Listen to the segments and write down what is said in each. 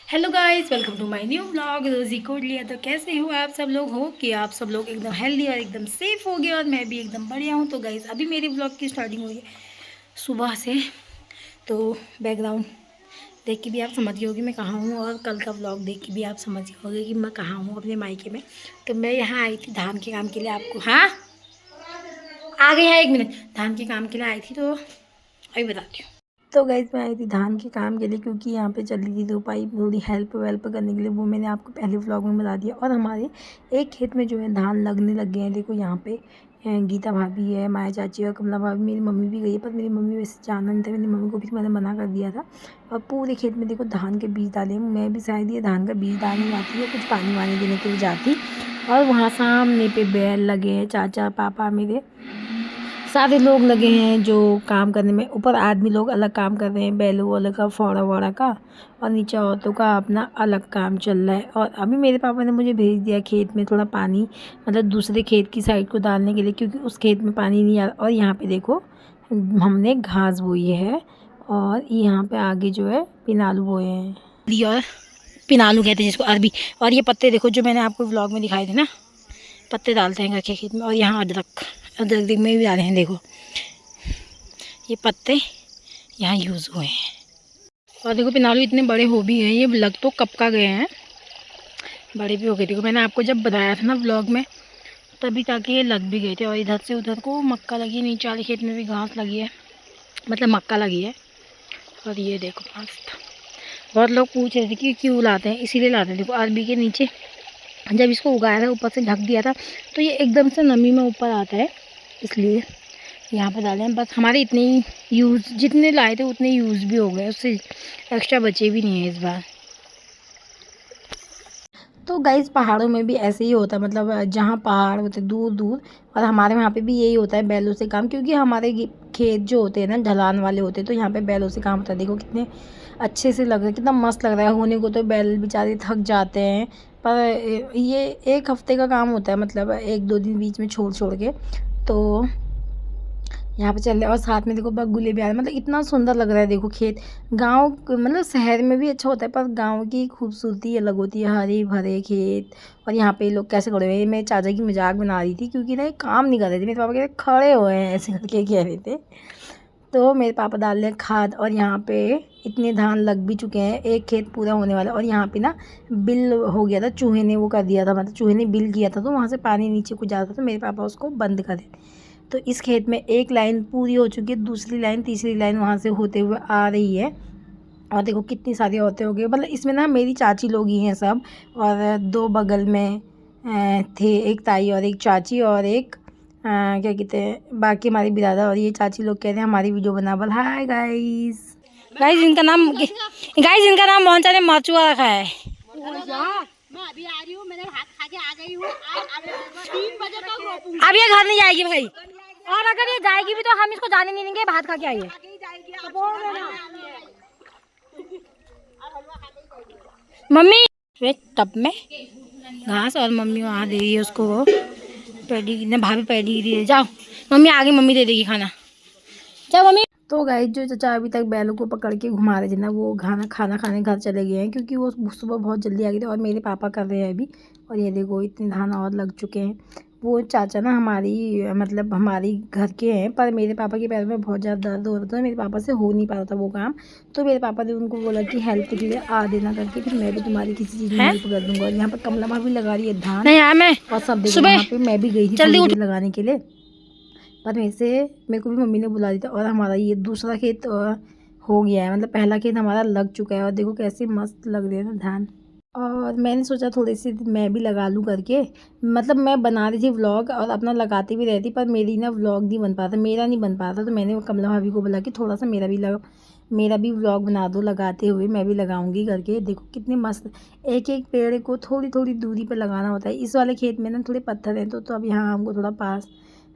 Hello guys, welcome to my new vlog रोजी कोड लिया। तो कैसे हो आप सब लोग? हो कि आप सब लोग एकदम हेल्दी और एकदम सेफ हो गए और मैं भी एकदम बढ़िया हूँ। तो गाइस अभी मेरी व्लॉग की स्टार्टिंग हुई है सुबह से। तो बैकग्राउंड देख के भी आप समझ गए होगे मैं कहाँ हूँ, और कल का व्लॉग देख के भी आप समझ गए होगे कि मैं कहाँ हूँ, अपने मायके में। तो मैं यहाँ आई थी धान के काम के लिए। आपको हाँ आ गई है, 1 मिनट। धान के काम के लिए आई थी, तो अभी बताती हूँ। तो गाइस मैं आई थी धान के काम के लिए, क्योंकि यहाँ पे चल रही थी रोपाई, थोड़ी हेल्प वेल्प करने के लिए। वो मैंने आपको पहले व्लॉग में बता दिया। और हमारे एक खेत में जो है धान लगने लग गए हैं। देखो यहाँ पे गीता भाभी है, माया चाची और कमला भाभी, मेरी मम्मी भी गई है। पर मेरी मम्मी वैसे जाना नहीं था, मेरी मम्मी को भी मैंने मना कर दिया था। और पूरे खेत में देखो धान के बीज डाले हैं। मैं भी शायद ये धान का बीज डालने जाती है, कुछ पानी वानी देने के लिए जाती। और वहाँ सामने पे बैल लगे हैं, चाचा पापा मेरे सारे लोग लगे हैं जो काम करने में। ऊपर आदमी लोग अलग काम कर रहे हैं, बैलों वाले का, फौड़ा वौड़ा का, और नीचे औरतों का अपना अलग काम चल रहा है। और अभी मेरे पापा ने मुझे भेज दिया खेत में थोड़ा पानी, मतलब दूसरे खेत की साइड को डालने के लिए, क्योंकि उस खेत में पानी नहीं आ रहा। और यहाँ पे देखो हमने घास बोई है, और यहाँ पे आगे जो है पिनालू बोए हैं, और पिनालू कहते हैं जिसको, अरबी। और ये पत्ते देखो जो मैंने आपको व्लॉग में दिखाए थे ना, पत्ते डालते हैं घर के खेत में। और यहाँ अदरक, अदरक में भी डाले हैं। देखो ये पत्ते यहाँ यूज़ हुए हैं। और देखो पिनालू इतने बड़े हो भी गए, ये लग तो कब का गए हैं, बड़े भी हो गए। देखो मैंने आपको जब बताया था ना व्लॉग में, तभी ताकि ये लग भी गए थे। और इधर से उधर को मक्का लगी है, नीचे वाले खेत में भी घास लगी है, मतलब मक्का लगी है। और ये देखो मस्त। बहुत लोग पूछ रहे थे कि क्यों लाते हैं, इसीलिए लाते हैं। देखो अरबी के नीचे जब इसको उगाया था, ऊपर से ढक दिया था, तो ये एकदम से नमी में ऊपर आता है, इसलिए यहाँ पर डाले हैं। बस हमारे इतने ही यूज़, जितने लाए थे उतने यूज़ भी हो गए, उससे एक्स्ट्रा बचे भी नहीं है इस बार। तो गाइस पहाड़ों में भी ऐसे ही होता है, मतलब जहाँ पहाड़ होते दूर दूर, और हमारे वहाँ पे भी यही होता है बैलों से काम। क्योंकि हमारे खेत जो होते हैं ना ढलान वाले होते हैं, तो यहाँ पे बैलों से काम होता है। देखो कितने अच्छे से लग रहा है, कितना मस्त लग रहा है। होने को तो बैल बेचारे थक जाते हैं, पर ये 1 हफ्ते का काम होता है, मतलब 1-2 दिन बीच में छोड़ छोड़ के। तो यहाँ पे चल रहे, और साथ में देखो बगुले भी आ रहे हैं। मतलब इतना सुंदर लग रहा है। देखो खेत, गांव मतलब शहर में भी अच्छा होता है, पर गांव की खूबसूरती अलग होती है, हरे भरे खेत। और यहाँ पे लोग कैसे खड़े हुए हैं, मैं चाचा की मजाक बना रही थी, क्योंकि ना ये काम नहीं कर रहे थे। मेरे पापा कह रहे खड़े हुए हैं ऐसे करके कह रहे थे। तो मेरे पापा डाल रहे हैं खाद। और यहाँ पे इतने धान लग भी चुके हैं, एक खेत पूरा होने वाला है। और यहाँ पे ना बिल हो गया था, चूहे ने वो कर दिया था, मतलब चूहे ने बिल किया था, तो वहाँ से पानी नीचे को जाता था, तो मेरे पापा उसको बंद कर देते। तो इस खेत में एक लाइन पूरी हो चुकी है, दूसरी लाइन तीसरी लाइन वहाँ से होते हुए आ रही है। और देखो कितनी सारी औरतें हो गई, मतलब इसमें ना मेरी चाची लोग ही हैं सब। और 2 बगल में थे, एक ताई और एक चाची, और एक क्या कहते हैं बाकी हमारी बिरादर। और ये चाची लोग कह रहे हैं हमारी वीडियो बना। बोल हाय गाइस। गाइस इनका नाम मोहनचा ने माचुआ रखा है। मैं अभी आ रही हूँ, मैंने भात खा के आ गई हूँ। 3 बजे तक रोपूंगी। अब ये घर नहीं जाएगी भाई, और अगर ये जाएगी भी तो हम इसको जाने नहीं देंगे। भात खा के आइए। मम्मी वे टब में घास, और मम्मी वहाँ दे रही है उसको वो पैडी ने, भाभी पैडी दे। जाओ मम्मी आगे, मम्मी दे देगी खाना, जाओ मम्मी। तो गाइस जो चाचा अभी तक बैलों को पकड़ के घुमा रहे थे ना, वो खाना खाने घर चले गए हैं, क्योंकि वो सुबह बहुत जल्दी आ गए थे। और मेरे पापा कर रहे हैं अभी। और ये देखो इतने धान और लग चुके हैं। वो चाचा ना हमारी, मतलब हमारी घर के हैं, पर मेरे पापा के पैर में बहुत ज़्यादा दर्द हो रहा था, मेरे पापा से हो नहीं पा रहा था वो काम। तो मेरे पापा ने उनको बोला कि हेल्प के लिए आ देना करके, फिर मैं भी तुम्हारी किसी चीज़ में हेल्प कर दूँगा। और यहाँ पर कमला भाभी लगा रही है धान, और सब देखो वहाँ पे मैं भी गई थी थोड़ी देर लगाने के लिए, पर मेरे को भी मम्मी ने बुला दिया था। और हमारा ये दूसरा खेत हो गया है, मतलब पहला खेत हमारा लग चुका है। और देखो कैसे मस्त लग रहे हैं ना धान। और मैंने सोचा थोड़ी सी मैं भी लगा लूँ करके, मतलब मैं बना रही थी व्लॉग और अपना लगाती भी रहती, पर मेरी ना व्लॉग नहीं बन पाता, मेरा नहीं बन पाता। तो मैंने कमला भाभी को बोला कि थोड़ा सा मेरा भी व्लॉग बना दो लगाते हुए, मैं भी लगाऊंगी करके। देखो कितने मस्त, एक एक पेड़ को थोड़ी थोड़ी दूरी पर लगाना होता है। इस वाले खेत में ना थोड़े पत्थर हैं, तो अब यहाँ हमको थोड़ा पास,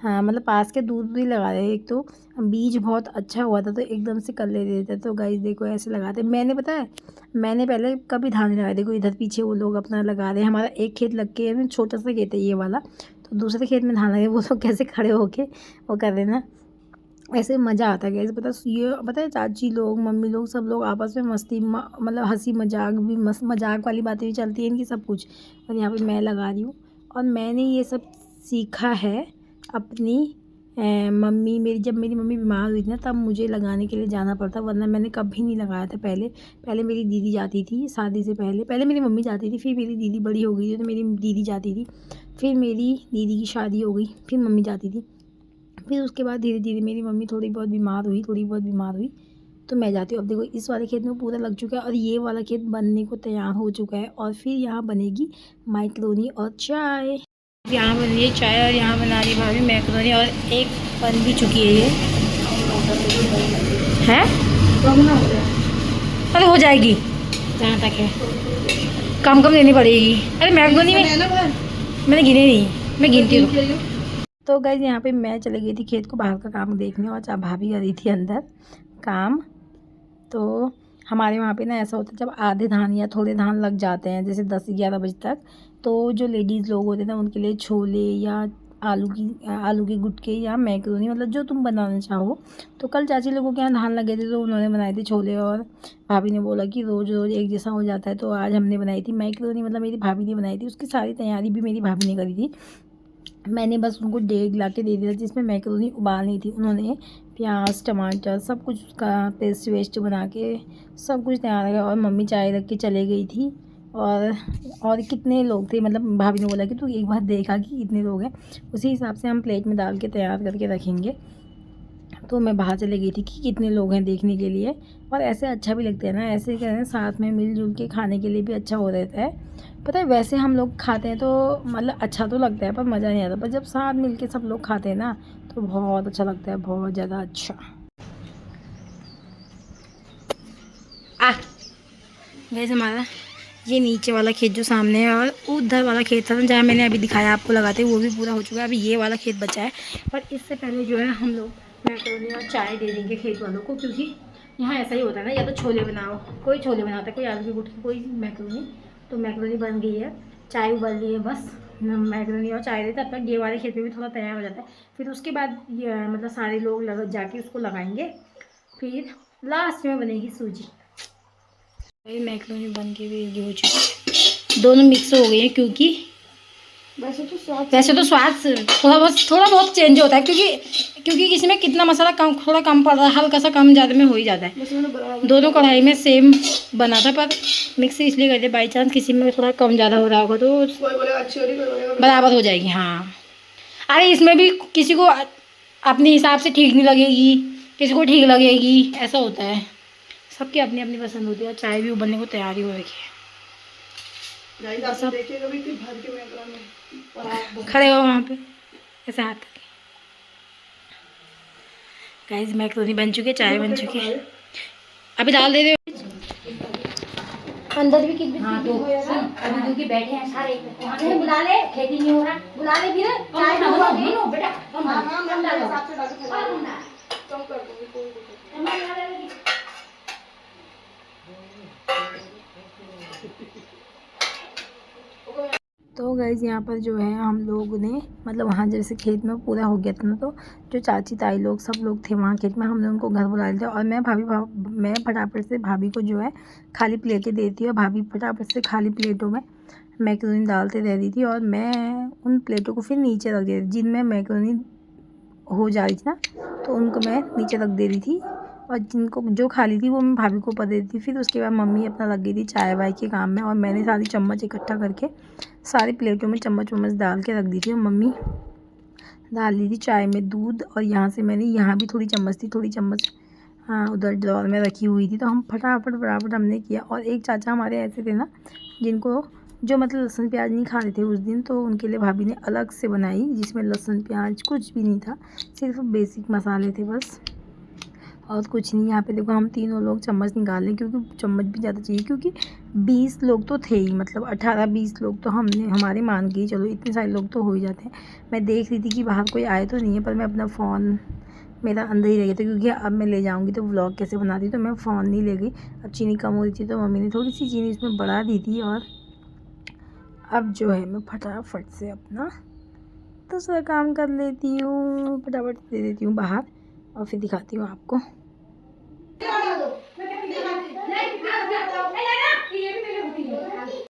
हाँ मतलब पास के दूर ही लगा रहे हैं। एक तो बीज बहुत अच्छा हुआ था, तो एकदम से कर ले रहे थे। तो गाइस देखो ऐसे लगाते, मैंने पता है मैंने पहले कभी धान नहीं लगाया। देखो इधर पीछे वो लोग अपना लगा रहे हैं, हमारा एक खेत लग के है, छोटा सा खेत है ये वाला, तो दूसरे खेत में धान लगे। वो लोग कैसे खड़े होके वो कर रहे हैं ना, ऐसे मज़ा आता है गैस। पता है चाची लोग, मम्मी लोग, सब लोग आपस में मस्ती मतलब हंसी मजाक भी, मजाक वाली बातें भी चलती हैं इनकी, सब कुछ। और यहाँ पे मैं लगा रही हूँ। और मैंने ये सब सीखा है अपनी मम्मी मेरी, जब मेरी मम्मी बीमार हुई थी ना, तब मुझे लगाने के लिए जाना पड़ता, वरना मैंने कभी नहीं लगाया था पहले। पहले मेरी दीदी जाती थी शादी से पहले, पहले मेरी मम्मी जाती थी, फिर मेरी दीदी बड़ी हो गई थी तो मेरी दीदी जाती थी, फिर मेरी दीदी की शादी हो गई, फिर मम्मी जाती थी। फिर उसके बाद धीरे धीरे मेरी मम्मी थोड़ी बहुत बीमार हुई तो मैं जाती हूँ। अब देखो इस वाले खेत में पूरा लग चुका है और ये वाला खेत बनने को तैयार हो चुका है। और फिर यहाँ बनेगी मैक्रोनी और चाय। यहाँ बन रही है चाय और यहाँ बना रही भाभी मैक्रोनी, और एक बन भी चुकी है ये है। अरे हो जाएगी जहाँ तक है, कम कम लेनी पड़ेगी। अरे मैक्रोनी में मैंने गिने नहीं, मैं गिनती हूँ। तो गाइस यहाँ पे मैं चली गई थी खेत को बाहर का काम देखने, और चाहे भाभी कर रही थी अंदर काम। तो हमारे वहाँ पे ना ऐसा होता है, जब आधे धान या थोड़े धान लग जाते हैं जैसे 10-11 बजे तक, तो जो लेडीज़ लोग होते हैं ना उनके लिए छोले या आलू की गुटके या मैक्रोनी, मतलब जो तुम बनाना चाहो। तो कल चाची लोगों के यहाँ धान लगे थे तो उन्होंने बनाए थे छोले, और भाभी ने बोला कि रोज़ रोज़ एक जैसा हो जाता है, तो आज हमने बनाई थी मैक्रोनी, मतलब मेरी भाभी ने बनाई थी। उसकी सारी तैयारी भी मेरी भाभी ने करी थी। मैंने बस उनको डेग ला के दे दिया जिसमें मैक्रोनी उबालनी थी। उन्होंने प्याज टमाटर सब कुछ उसका पेस्ट वेस्ट बना के सब कुछ तैयार किया, और मम्मी चाय रख के चले गई थी। और कितने लोग थे, मतलब भाभी ने बोला कि तू एक बार देखा कि कितने लोग हैं, उसी हिसाब से हम प्लेट में डाल के तैयार करके रखेंगे। तो मैं बाहर चले गई थी कि कितने लोग हैं देखने के लिए। और ऐसे अच्छा भी लगता है ना, ऐसे क्या है साथ में मिलजुल के खाने के लिए भी अच्छा हो रहता है। पता है वैसे हम लोग खाते हैं तो मतलब अच्छा तो लगता है पर मज़ा नहीं आता, पर जब साथ मिल के सब लोग खाते हैं ना तो बहुत अच्छा लगता है, बहुत ज़्यादा अच्छा। वैसे हमारा ये नीचे वाला खेत जो सामने है, और उधर वाला खेत था जहाँ मैंने अभी दिखाया आपको लगाते, वो भी पूरा हो चुका है। अभी ये वाला खेत बचा है, पर इससे पहले जो है हम लोग मैक्रोनी और चाय दे देंगे खेत वालों को, क्योंकि यहाँ ऐसा ही होता है ना, या तो छोले बनाओ, कोई छोले बनाता है, कोई आलू की गुटकी, कोई मैक्रोनी। तो मैक्रोनी बन गई है, चाय उबल रही है, बस मैक्रोनी और चाय देते, तब तक ये वाले खेत में भी थोड़ा तैयार हो जाता है। फिर उसके बाद ये मतलब सारे लोग जाके उसको लगाएंगे, फिर लास्ट में बनेगी सूजी। मैक्रोनी बन के भी रेडी हो चुकी है, दोनों मिक्स हो गए हैं, क्योंकि वैसे तो स्वाद थोड़ा बहुत चेंज होता है, क्योंकि इसमें कितना मसाला कम थोड़ा कम पड़ रहा है, हल्का सा कम ज़्यादा में हो ही जाता है। दोनों कढ़ाई में सेम बना था, पर मिक्स इसलिए करते बाई चांस किसी में थोड़ा कम ज़्यादा हो रहा होगा तो बराबर हो जाएगी। हाँ अरे इसमें भी किसी को अपने हिसाब से ठीक नहीं लगेगी, किसी को ठीक लगेगी, ऐसा होता है, सबकी अपनी अपनी पसंद होती है। चाय भी उबलने को तैयारी हो रखी है। खड़े हो वहाँ पे ऐसे हाथ करके। गाइस मैक्रोनी बन चुकी है, चाय बन चुकी है, अभी डाल दे रहे अंदर भी कितने। हाँ तो अभी क्योंकि बैठे हैं सारे, बुला ले, खेती नहीं हो रहा, बुला ले फिर चाय लो बेटा। तो गाइज़ यहाँ पर जो है हम लोग ने मतलब वहाँ जैसे खेत में पूरा हो गया था ना, तो जो चाची ताई लोग सब लोग थे वहाँ खेत में, हमने उनको घर बुला लिया था। और मैं फटाफट से भाभी को जो है खाली प्लेटें देती, और भाभी फटाफट से खाली प्लेटों में मैक्रोनी डालते रह रही थी, और मैं उन प्लेटों को फिर नीचे रख देती, जिनमें मैक्रोनी हो जा रही थी ना तो उनको मैं नीचे रख दे रही थी, और जिनको जो खाली थी वो मैं भाभी को ऊपर दे दी थी। फिर उसके बाद मम्मी अपना लग गई थी चाय वाय के काम में, और मैंने सारी चम्मच इकट्ठा करके सारी प्लेटों में चम्मच डाल के रख दी थी। और मम्मी डाल दी थी चाय में दूध, और यहाँ से मैंने यहाँ भी थोड़ी चम्मच हाँ उधर ड्रॉर में रखी हुई थी। तो हम फटाफट हमने किया। और एक चाचा हमारे ऐसे थे ना जिनको जो मतलब लहसुन प्याज नहीं खा रहे थे उस दिन, तो उनके लिए भाभी ने अलग से बनाई जिसमें लहसुन प्याज कुछ भी नहीं था, सिर्फ बेसिक मसाले थे बस, और कुछ नहीं। यहाँ पे देखो हम तीनों लोग चम्मच निकाल लें, क्योंकि चम्मच भी ज़्यादा चाहिए, क्योंकि 20 लोग तो थे ही, मतलब 18-20 लोग तो हमारे मान के ही चलो, इतने सारे लोग तो हो ही जाते हैं। मैं देख रही थी कि बाहर कोई आए तो नहीं है, पर मैं अपना फ़ोन मेरा अंदर ही रह गया था, क्योंकि अब मैं ले जाऊँगी तो व्लॉग कैसे बनाती, तो मैं फ़ोन नहीं ले गई। अब चीनी कम हो रही थी तो मम्मी ने थोड़ी सी चीनी इसमें बढ़ा दी थी, और अब जो है मैं फटाफट से अपना दूसरा काम कर लेती हूँ, फटाफट दे देती हूँ बाहर। और फिर दिखाती हूँ आपको।